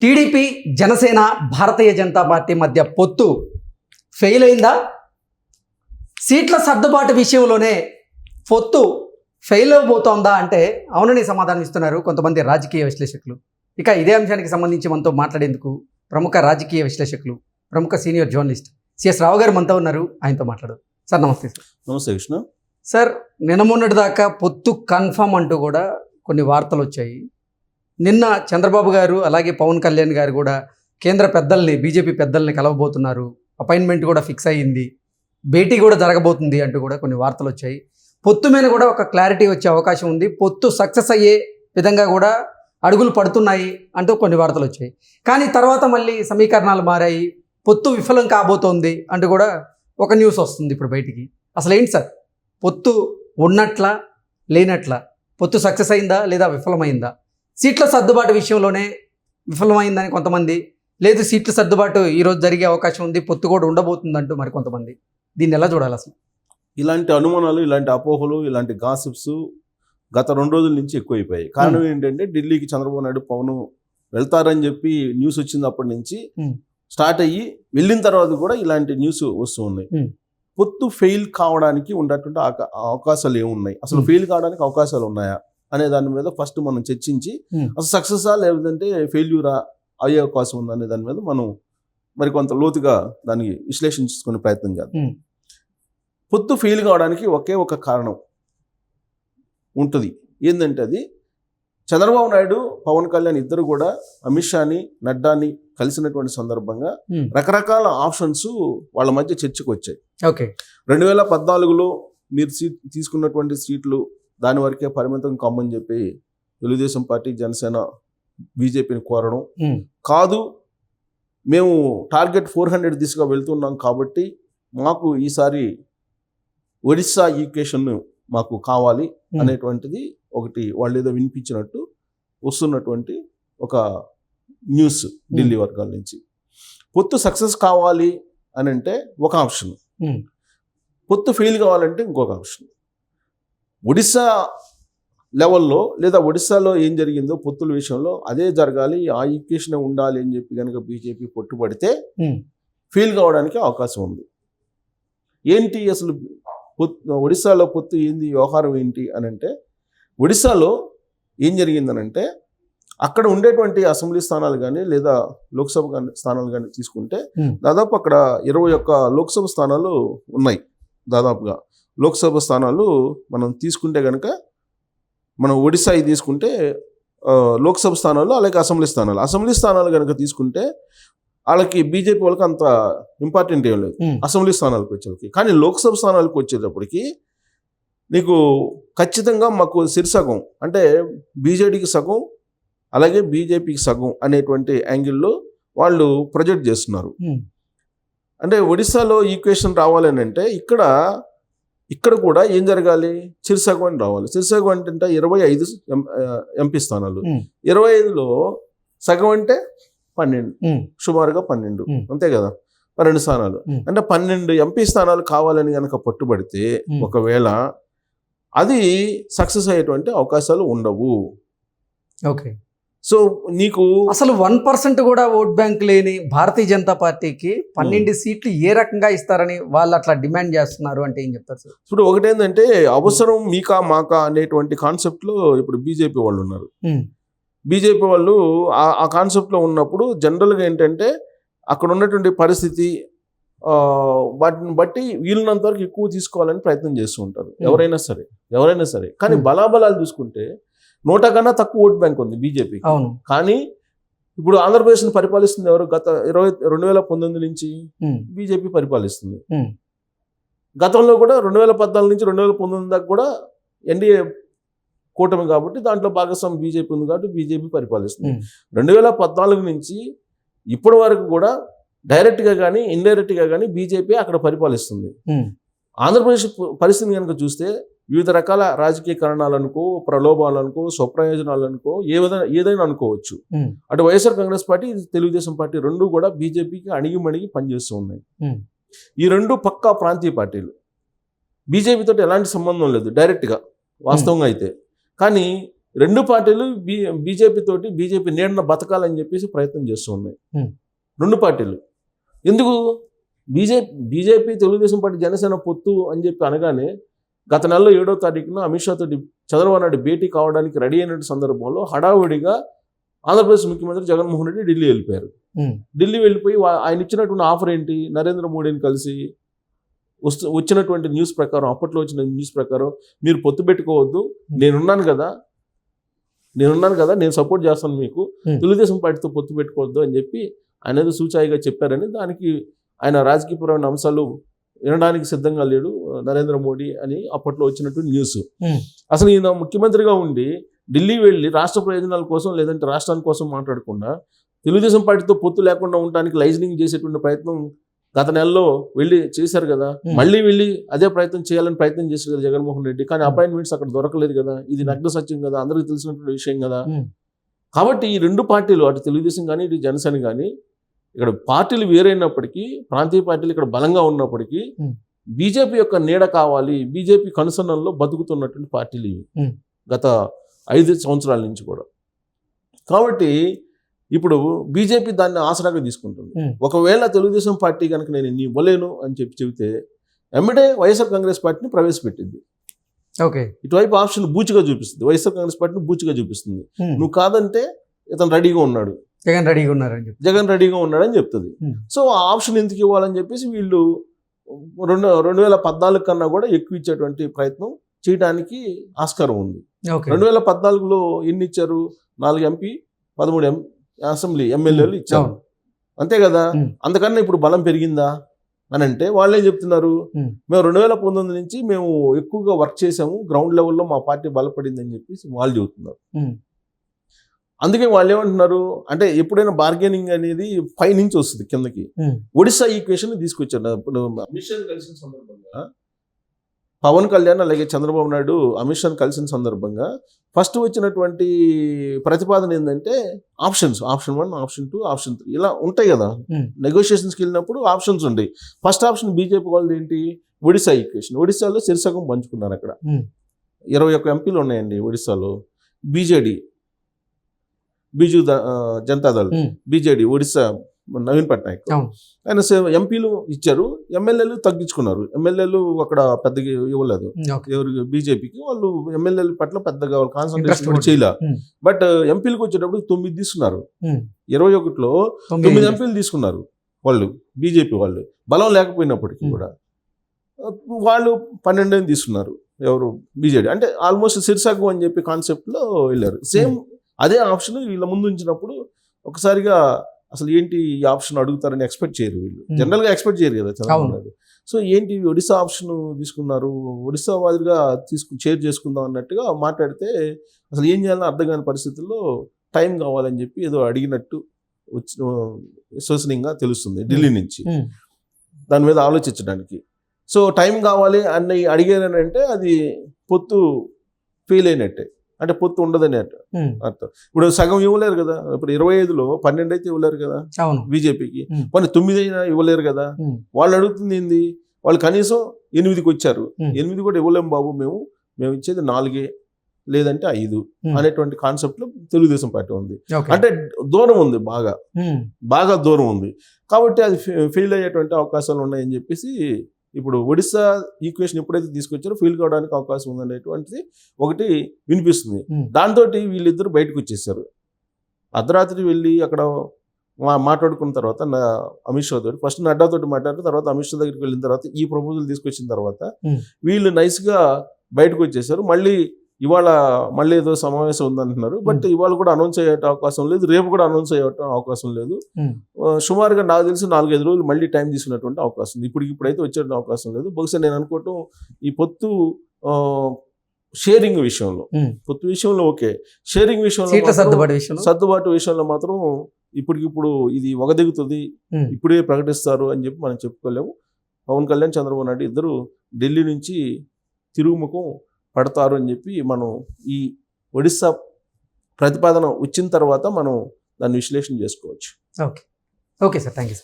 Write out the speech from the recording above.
TDP Janasena Bharatiya Janata party మధ్య పొత్తు fail అయిందా? సీట్ల సర్దుబాటు విషయంలోనే పొత్తు ఫెయిల్ అవబోతోందా అంటే అవునని సమాధానం ఇస్తున్నారు కొంతమంది రాజకీయ విశ్లేషకులు. ఇక ఇదే అంశానికి సంబంధించి మనతో మాట్లాడేందుకు ప్రముఖ రాజకీయ విశ్లేషకులు, ప్రముఖ సీనియర్ జర్నలిస్ట్ సిఎస్ రావు గారు మనతో ఉన్నారు. ఆయనతో మాట్లాడదు. సార్ నమస్తే. సార్ నమస్తే కృష్ణ. సార్, నిన్న మొన్నటి దాకా పొత్తు కన్ఫర్మ్ అంటూ కూడా కొన్ని వార్తలు వచ్చాయి. నిన్న చంద్రబాబు గారు అలాగే పవన్ కళ్యాణ్ గారు కూడా కేంద్ర పెద్దల్ని, బీజేపీ పెద్దల్ని కలవబోతున్నారు, అపాయింట్మెంట్ కూడా ఫిక్స్ అయ్యింది, భేటీ కూడా జరగబోతుంది అంటూ కూడా కొన్ని వార్తలు వచ్చాయి. పొత్తు మీద కూడా ఒక క్లారిటీ వచ్చే అవకాశం ఉంది, పొత్తు సక్సెస్ అయ్యే విధంగా కూడా అడుగులు పడుతున్నాయి అంటూ కొన్ని వార్తలు వచ్చాయి. కానీ తర్వాత మళ్ళీ సమీకరణాలు మారాయి, పొత్తు విఫలం కాబోతోంది అంటూ కూడా ఒక న్యూస్ వస్తుంది ఇప్పుడు బయటికి. అసలు ఏంటి సార్, పొత్తు ఉన్నట్లా లేనట్లా? పొత్తు సక్సెస్ అయిందా లేదా విఫలమైందా? సీట్ల సర్దుబాటు విషయంలోనే విఫలమైందని కొంతమంది, లేదు సీట్ల సర్దుబాటు ఈరోజు జరిగే అవకాశం ఉంది, పొత్తు కూడా ఉండబోతుందంటూ మరి కొంతమంది. దీన్ని ఎలా చూడాలి అసలు? ఇలాంటి అనుమానాలు, ఇలాంటి అపోహలు, ఇలాంటి గాసిప్స్ గత 2 రోజుల నుంచి ఎక్కువైపోయాయి. కారణం ఏంటంటే ఢిల్లీకి చంద్రబాబు నాయుడు పవన్ వెళ్తారని చెప్పి న్యూస్ వచ్చినప్పటి నుంచి స్టార్ట్ అయ్యి వెళ్ళిన తర్వాత కూడా ఇలాంటి న్యూస్ వస్తూ ఉన్నాయి. పొత్తు ఫెయిల్ కావడానికి ఉన్నటువంటి అవకాశాలు ఏమున్నాయి, అసలు ఫెయిల్ కావడానికి అవకాశాలు ఉన్నాయా అనే దాని మీద ఫస్ట్ మనం చర్చించి అసలు సక్సెసా లేదంటే ఫెయిల్యూరా అయ్యే అవకాశం ఉందా అనే దాని మీద మనం మరి కొంత లోతుగా దాన్ని విశ్లేషించుకునే ప్రయత్నం చేద్దాం. పొత్తు ఫెయిల్ కావడానికి ఒకే ఒక కారణం ఉంటుంది. ఏంటంటే అది చంద్రబాబు నాయుడు, పవన్ కళ్యాణ్ ఇద్దరు కూడా అమిత్ షాని, నడ్డాని కలిసినటువంటి సందర్భంగా రకరకాల ఆప్షన్స్ వాళ్ళ మధ్య చర్చకు వచ్చాయి. 2014లో మీరు తీసుకున్నటువంటి సీట్లు దాని వరకే పరిమితం కమ్మని చెప్పి తెలుగుదేశం పార్టీ, జనసేన, బీజేపీని కోరడం కాదు, మేము టార్గెట్ 400 దిశగా వెళ్తున్నాం కాబట్టి మాకు ఈసారి ఒడిస్సా ఈక్వేషన్ మాకు కావాలి అనేటువంటిది ఒకటి వాళ్ళు ఏదో వినిపించినట్టు వస్తున్నటువంటి ఒక న్యూస్ ఢిల్లీ వర్గాల నుంచి. పొత్తు సక్సెస్ కావాలి అని అంటే ఒక ఆప్షన్, పొత్తు ఫెయిల్ కావాలంటే ఇంకొక ఆప్షన్. ఒడిస్సా లెవెల్లో లేదా ఒడిస్సాలో ఏం జరిగిందో పొత్తుల విషయంలో అదే జరగాలి, ఆ ఈక్వేషన్ ఉండాలి అని చెప్పి కనుక బీజేపీ పట్టుబడితే ఫెయిల్ కావడానికి అవకాశం ఉంది. ఏంటి అసలు ఒడిస్సాలో పొత్తు ఏంది, వ్యవహారం ఏంటి అని అంటే, ఒడిస్సాలో ఏం జరిగిందనంటే అక్కడ ఉండేటువంటి అసెంబ్లీ స్థానాలు కానీ లేదా లోక్సభ స్థానాలు కానీ తీసుకుంటే దాదాపు అక్కడ 21 లోక్సభ స్థానాలు ఉన్నాయి. దాదాపుగా లోక్సభ స్థానాలు మనం తీసుకుంటే కనుక, మనం ఒడిస్సా తీసుకుంటే లోక్సభ స్థానాలు అలాగే అసెంబ్లీ స్థానాలు కనుక తీసుకుంటే వాళ్ళకి బీజేపీ వాళ్ళకి అంత ఇంపార్టెంట్ ఏం లేదు అసెంబ్లీ స్థానాలకు వచ్చేసరికి. కానీ లోక్సభ స్థానాలకు వచ్చేటప్పటికి నీకు ఖచ్చితంగా మాకు సిరిసగం అంటే బీజేడీకి సగం అలాగే బీజేపీకి సగం అనేటువంటి యాంగిల్లో వాళ్ళు ప్రొజెక్ట్ చేస్తున్నారు. అంటే ఒడిస్సాలో ఈక్వేషన్ రావాలని అంటే ఇక్కడ కూడా ఏం జరగాలి, చిరుసగం అని రావాలి. చిరుసగం అంటే 25 ఎంపీ స్థానాలు, 25లో సగం అంటే 12, సుమారుగా 12, అంతే కదా, 12 స్థానాలు అంటే 12 ఎంపీ స్థానాలు కావాలని కనుక పట్టుబడితే ఒకవేళ అది సక్సెస్ అయ్యేటువంటి అవకాశాలు ఉండవు. ఓకే, సో నీకు అసలు 1% కూడా ఓట్ బ్యాంక్ లేని భారతీయ జనతా పార్టీకి 12 సీట్లు ఏ రకంగా ఇస్తారని వాళ్ళు అట్లా డిమాండ్ చేస్తున్నారు అంటే ఏం చెప్తారు సార్? ఇప్పుడు ఒకటేంటంటే అవసరం మీకా మాకా అనేటువంటి కాన్సెప్ట్లో ఇప్పుడు బీజేపీ వాళ్ళు ఉన్నారు. బీజేపీ వాళ్ళు ఆ కాన్సెప్ట్లో ఉన్నప్పుడు జనరల్గా ఏంటంటే అక్కడ ఉన్నటువంటి పరిస్థితి వాటిని బట్టి వీళ్ళనంత వరకు ఎక్కువ తీసుకోవాలని ప్రయత్నం చేస్తూ ఉంటారు ఎవరైనా సరే. కానీ బలాబలాలు చూసుకుంటే 100 కన్నా తక్కువ ఓట్ బ్యాంక్ ఉంది బీజేపీ. కానీ ఇప్పుడు ఆంధ్రప్రదేశ్ని పరిపాలిస్తుంది ఎవరు? గత 2019 నుంచి బీజేపీ పరిపాలిస్తుంది. గతంలో కూడా 2014 నుంచి 2019 దాకా కూడా ఎన్డీఏ కూటమి కాబట్టి దాంట్లో భాగస్వామి బీజేపీ ఉంది కాబట్టి బీజేపీ పరిపాలిస్తుంది. 2014 నుంచి ఇప్పటి వరకు కూడా డైరెక్ట్గా కానీ ఇండైరెక్ట్గా కానీ బీజేపీ అక్కడ పరిపాలిస్తుంది. ఆంధ్రప్రదేశ్ పరిస్థితిని కనుక చూస్తే వివిధ రకాల రాజకీయ కారణాలనుకో, ప్రలోభాలనుకో, స్వప్రయోజనాలనుకో, ఏదైనా అనుకోవచ్చు. అటు వైఎస్ఆర్ కాంగ్రెస్ పార్టీ, తెలుగుదేశం పార్టీ రెండు కూడా బీజేపీకి అణిగి పనిచేస్తూ ఉన్నాయి. ఈ రెండు పక్కా ప్రాంతీయ పార్టీలు, బీజేపీతో ఎలాంటి సంబంధం లేదు డైరెక్ట్గా వాస్తవంగా అయితే. కానీ రెండు పార్టీలు బీజేపీ తోటి బీజేపీ నీడన బతకాలని చెప్పేసి ప్రయత్నం చేస్తూ ఉన్నాయి. రెండు పార్టీలు ఎందుకు బీజేపీ తెలుగుదేశం పార్టీ జనసేన పొత్తు అని చెప్పి అనగానే గత నెలలో 7వ తారీఖున అమిత్ షా తోటి చంద్రబాబు నాయుడు భేటీ కావడానికి రెడీ అయిన సందర్భంలో హడావుడిగా ఆంధ్రప్రదేశ్ ముఖ్యమంత్రి జగన్మోహన్ రెడ్డి ఢిల్లీ వెళ్ళిపోయారు. ఢిల్లీ వెళ్ళిపోయి ఆయన ఇచ్చినటువంటి ఆఫర్ ఏంటి, నరేంద్ర మోడీని కలిసి వచ్చినటువంటి న్యూస్ ప్రకారం, అప్పట్లో వచ్చిన న్యూస్ ప్రకారం మీరు పొత్తు పెట్టుకోవద్దు, నేనున్నాను కదా, నేను సపోర్ట్ చేస్తాను మీకు, తెలుగుదేశం పార్టీతో పొత్తు పెట్టుకోవద్దు అని చెప్పి ఆయన ఏదో సూచాయిగా చెప్పారని, దానికి ఆయన రాజకీయపరమైన అంశాలు వినడానికి సిద్ధంగా లేడు నరేంద్ర మోడీ అని అప్పట్లో వచ్చినటువంటి న్యూస్. అసలు ఈయన ముఖ్యమంత్రిగా ఉండి ఢిల్లీ వెళ్ళి రాష్ట్ర ప్రయోజనాల కోసం లేదంటే రాష్ట్రాని కోసం మాట్లాడకుండా తెలుగుదేశం పార్టీతో పొత్తు లేకుండా ఉండడానికి లైజనింగ్ చేసేటువంటి ప్రయత్నం గత నెలలో వెళ్ళి చేశారు కదా. మళ్ళీ వెళ్ళి అదే ప్రయత్నం చేయాలని ప్రయత్నం చేశారు కదా జగన్మోహన్ రెడ్డి. కానీ అపాయింట్మెంట్స్ అక్కడ దొరకలేదు కదా. ఇది నగ్న సత్యం కదా, అందరికీ తెలిసినటువంటి విషయం కదా. కాబట్టి ఈ రెండు పార్టీలు, అటు తెలుగుదేశం కానీ ఇటు జనసేన కానీ, ఇక్కడ పార్టీలు వేరైనప్పటికీ, ప్రాంతీయ పార్టీలు ఇక్కడ బలంగా ఉన్నప్పటికీ బీజేపీ యొక్క నీడ కావాలి, బీజేపీ కనుసన్నల్లో బతుకుతున్నటువంటి పార్టీలు ఇవి గత 5 సంవత్సరాల నుంచి కూడా. కాబట్టి ఇప్పుడు బీజేపీ దాన్ని ఆసరాగా తీసుకుంటుంది. ఒకవేళ తెలుగుదేశం పార్టీ కనుక నేను ఇన్ని ఇవ్వలేను అని చెబితే ఎమ్మడే వైఎస్ఆర్ కాంగ్రెస్ పార్టీని ప్రవేశపెట్టింది. ఓకే, ఇటువైపు ఆప్షన్ బూచిగా చూపిస్తుంది, వైఎస్ఆర్ కాంగ్రెస్ పార్టీని బూచిగా చూపిస్తుంది. నువ్వు కాదంటే ఇతను రెడీగా ఉన్నాడు, జగన్ రెడీగా ఉన్నాడని చెప్తుంది. సో ఆ ఆప్షన్ ఎందుకు ఇవ్వాలని చెప్పేసి వీళ్ళు 2014 కన్నా కూడా ఎక్కువ ఇచ్చేటువంటి ప్రయత్నం చేయడానికి ఆస్కారం ఉంది. 2014లో ఎన్ని ఇచ్చారు? 4 ఎంపీ 13 అసెంబ్లీ ఎమ్మెల్యేలు ఇచ్చారు, అంతే కదా. అంతకన్నా ఇప్పుడు బలం పెరిగిందా అని అంటే వాళ్ళు ఏం చెప్తున్నారు, మేము 2019 నుంచి మేము ఎక్కువగా వర్క్ చేసాము, గ్రౌండ్ లెవెల్లో మా పార్టీ బలపడింది అని చెప్పేసి వాళ్ళు చెబుతున్నారు. అందుకే వాళ్ళు ఏమంటున్నారు అంటే ఎప్పుడైనా బార్గెనింగ్ అనేది పై నుంచి వస్తుంది కిందకి. ఒడిశా ఈక్వేషన్ తీసుకొచ్చారు. ఇప్పుడు అమిత్ షాని కలిసిన సందర్భంగా పవన్ కళ్యాణ్ అలాగే చంద్రబాబు నాయుడు అమిత్ షాని కలిసిన సందర్భంగా ఫస్ట్ వచ్చినటువంటి ప్రతిపాదన ఏంటంటే ఆప్షన్ 1, ఆప్షన్ 2, ఆప్షన్ 3 ఇలా ఉంటాయి కదా. నెగోషియేషన్స్కి వెళ్ళినప్పుడు ఆప్షన్స్ ఉంటాయి. ఫస్ట్ ఆప్షన్ బీజేపీ వాళ్ళది ఏంటి, ఒడిశా ఈక్వేషన్. ఒడిశాలో సిరిసగం పంచుకున్నారు. అక్కడ 21 ఎంపీలు ఉన్నాయండి ఒడిశాలో. బిజు జనతాదళ్ బీజేడీ ఒడిశా నవీన్ పట్నాయక్ ఆయన ఎంపీలు ఇచ్చారు, ఎమ్మెల్యేలు తగ్గించుకున్నారు. ఎమ్మెల్యేలు అక్కడ పెద్దగా ఇవ్వలేదు ఎవరు బీజేపీకి, వాళ్ళు ఎమ్మెల్యేల పట్ల పెద్దగా కాన్సన్ట్రేషన్ చేయలే. బట్ ఎంపీలకు వచ్చేటప్పుడు 9 తీసుకున్నారు. 21లో 9 ఎంపీలు తీసుకున్నారు వాళ్ళు, బీజేపీ వాళ్ళు బలం లేకపోయినప్పటికీ కూడా. వాళ్ళు 12 తీసుకున్నారు ఎవరు, బీజేడీ. అంటే ఆల్మోస్ట్ సిరిసగం అని చెప్పి కాన్సెప్ట్లో వెళ్ళారు. సేమ్ అదే ఆప్షన్ వీళ్ళ ముందు ఉంచినప్పుడు ఒకసారిగా అసలు ఏంటి ఈ ఆప్షన్ అడుగుతారని ఎక్స్పెక్ట్ చేయరు వీళ్ళు. జనరల్గా ఎక్స్పెక్ట్ చేయరు కదా చంద్రబాబు నాయుడు. సో ఏంటి ఒడిశా ఆప్షన్ తీసుకున్నారు, ఒడిశా వాదిగా షేర్ చేసుకుందాం అన్నట్టుగా మాట్లాడితే అసలు ఏం చేయాలని అర్థం కాని పరిస్థితుల్లో టైం కావాలని చెప్పి ఏదో అడిగినట్టు విశ్వసనీయంగా తెలుస్తుంది ఢిల్లీ నుంచి దాని మీద ఆలోచించడానికి. సో టైం కావాలి అని అడిగారనంటే అది పొత్తు ఫెయిల్ అయినట్టే, అంటే పొత్తు ఉండదని అర్థం. ఇప్పుడు సగం ఇవ్వలేరు కదా. ఇప్పుడు 25లో 12 అయితే ఇవ్వలేరు కదా బీజేపీకి, కొన్ని 9 అయినా ఇవ్వలేరు కదా. వాళ్ళు అడుగుతుంది ఏంది, వాళ్ళు కనీసం 8కి వచ్చారు. 8 కూడా ఇవ్వలేము బాబు, మేము ఇచ్చేది 4 లేదంటే 5 అనేటువంటి కాన్సెప్ట్ లో తెలుగుదేశం పార్టీ ఉంది. అంటే దూరం ఉంది, బాగా దూరం ఉంది. కాబట్టి అది ఫెయిల్ అయ్యేటువంటి అవకాశాలు ఉన్నాయని చెప్పేసి ఇప్పుడు ఒడిశా ఈక్వేషన్ ఎప్పుడైతే తీసుకొచ్చారో ఫెయిల్ కావడానికి అవకాశం ఉందనేటువంటిది ఒకటి వినిపిస్తుంది. దాంతో వీళ్ళిద్దరు బయటకు వచ్చేసారు. అర్ధరాత్రి వెళ్ళి అక్కడ మాట్లాడుకున్న తర్వాత అమిత్ షా తోటి, ఫస్ట్ నడ్డాతోటి మాట్లాడిన తర్వాత అమిత్ షా దగ్గరికి వెళ్ళిన తర్వాత ఈ ప్రపోజల్ తీసుకొచ్చిన తర్వాత వీళ్ళు నైస్గా బయటకు వచ్చేసారు. ఇవాళ మళ్ళీ ఏదో సమావేశం ఉందంటున్నారు. బట్ ఇవాళ కూడా అనౌన్స్ అయ్యే అవకాశం లేదు, రేపు కూడా అనౌన్స్ అయ్యే అవకాశం లేదు. సుమారుగా నాకు తెలిసి 4-5 రోజులు మళ్ళీ టైం తీసుకున్నటువంటి అవకాశం ఉంది. ఇప్పుడైతే వచ్చే అవకాశం లేదు. బహుశా నేను అనుకోవటం ఈ పొత్తు షేరింగ్ విషయంలో, పొత్తు విషయంలో ఓకే, షేరింగ్ విషయంలో సర్దుబాటు విషయంలో మాత్రం ఇప్పటికిప్పుడు ఇది వగదిగుతుంది, ఇప్పుడే ప్రకటిస్తారు అని చెప్పి మనం చెప్పుకోలేము. పవన్ కళ్యాణ్ చంద్రబాబు నాయుడు ఇద్దరు ఢిల్లీ నుంచి తిరుగుముఖం పడతారు అని చెప్పి మనం ఈ ఒడిశా ప్రతిపాదన వచ్చిన తర్వాత మనం దాన్ని విశ్లేషణ చేసుకోవచ్చు. Okay sir, thank you.